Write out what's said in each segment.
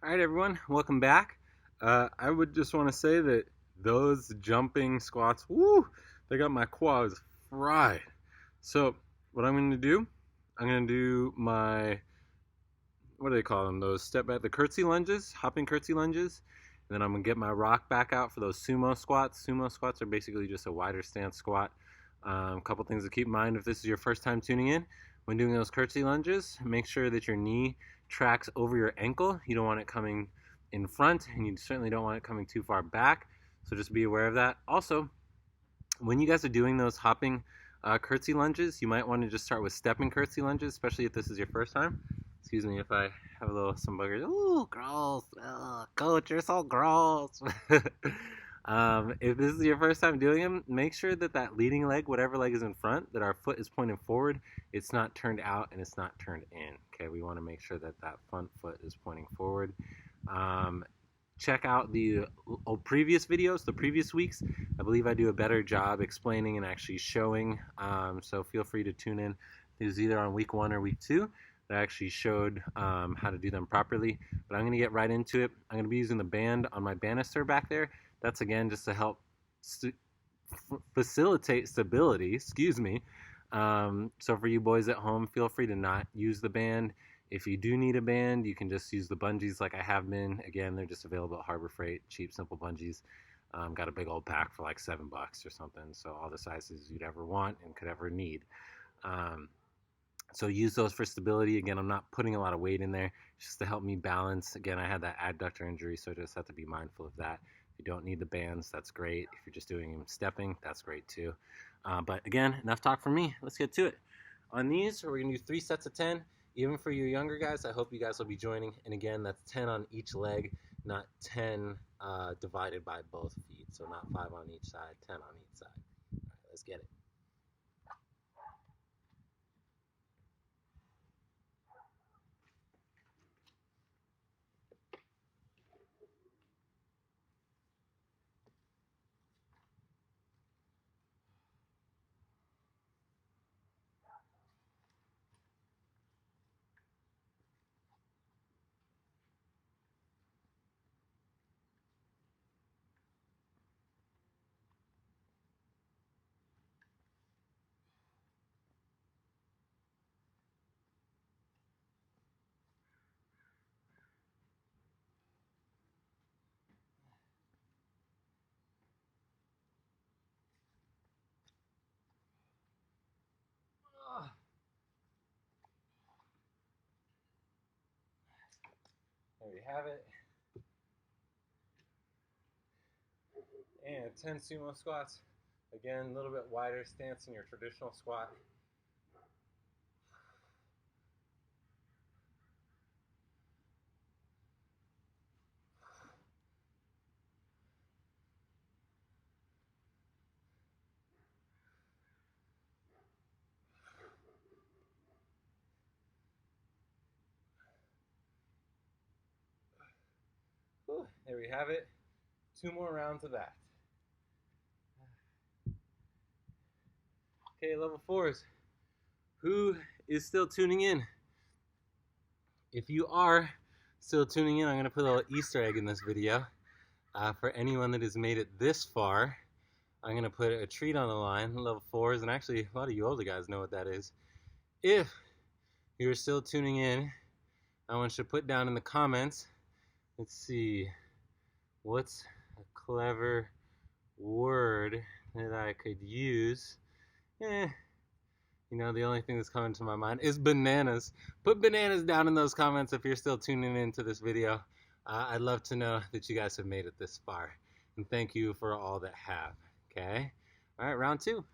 All right, everyone, welcome back. I would just want to say that those jumping squats, woo, they got my quads fried. So, what I'm going to do, I'm going to do my, what do they call them? Those step back, the curtsy lunges, hopping curtsy lunges. And then I'm going to get my rock back out for those sumo squats. Sumo squats are basically just a wider stance squat. A couple things to keep in mind if this is your first time tuning in. When doing those curtsy lunges, make sure that your knee tracks over your ankle. You don't want it coming in front, and you certainly don't want it coming too far back. So just be aware of that. Also, when you guys are doing those hopping curtsy lunges, you might want to just start with stepping curtsy lunges, especially if this is your first time. Excuse me if I have a little some buggers. Ooh, gross. Ugh, coach, you're so gross. If this is your first time doing them, make sure that that leading leg, whatever leg is in front, that our foot is pointing forward. It's not turned out and it's not turned in. Okay, we want to make sure that that front foot is pointing forward. Um, Check out the previous videos, the previous weeks. I believe I do a better job explaining and actually showing. So feel free to tune in. It was either on week 1 or week 2 that I actually showed how to do them properly. But I'm going to get right into it. I'm going to be using the band on my banister back there. That's again just to help facilitate stability. Excuse me. So for you boys at home, feel free to not use the band. If you do need a band, you can just use the bungees like I have been. Again, they're just available at Harbor Freight, cheap, simple bungees. Got a big old pack for like $7 or something. So all the sizes you'd ever want and could ever need. Um, so use those for stability. Again, I'm not putting a lot of weight in there just to help me balance. Again, I had that adductor injury, so I just have to be mindful of that. If you don't need the bands, that's great. If you're just doing stepping, that's great too. But again, enough talk from me. Let's get to it. On these, we're going to do 3 sets of 10. Even for you younger guys, I hope you guys will be joining. And again, that's 10 on each leg, not 10 divided by both feet. So not 5 on each side, 10 on each side. All right, let's get it. There we have it. And 10 sumo squats. Again, a little bit wider stance than your traditional squat. Whew, there we have it. 2 more rounds of that. Okay, level 4s. Who is still tuning in? If you are still tuning in, I'm going to put a little Easter egg in this video. For anyone that has made it this far, I'm going to put a treat on the line, level 4s, and actually a lot of you older guys know what that is. If you're still tuning in, I want you to put down in the comments, let's see, what's a clever word that I could use? The only thing that's coming to my mind is bananas. Put bananas down in those comments if you're still tuning into this video. I'd love to know that you guys have made it this far. And thank you for all that have. Okay? All right, round 2.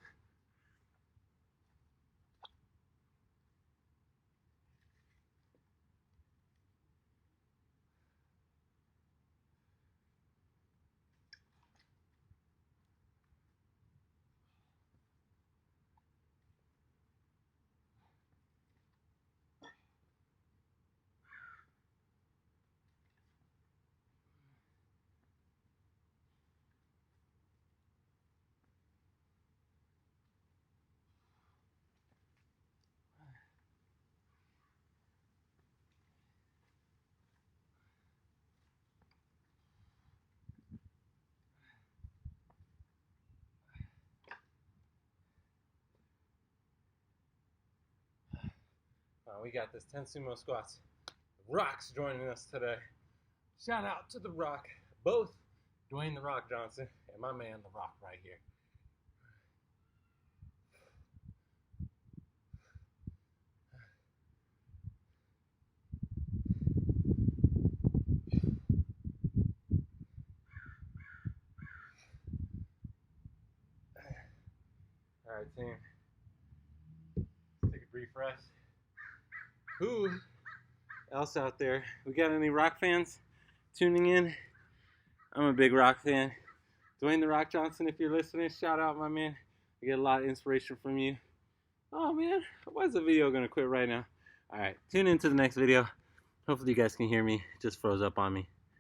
we got this 10 sumo squats. Rock's joining us today. Shout out to The Rock. Both Dwayne The Rock Johnson and my man The Rock right here. All right, team. Let's take a brief rest. Who else out there? We got any Rock fans tuning in? I'm a big Rock fan. Dwayne The Rock Johnson, if you're listening, shout out, my man. I get a lot of inspiration from you. Oh, man. Why is the video going to quit right now? All right. Tune in to the next video. Hopefully you guys can hear me. It just froze up on me.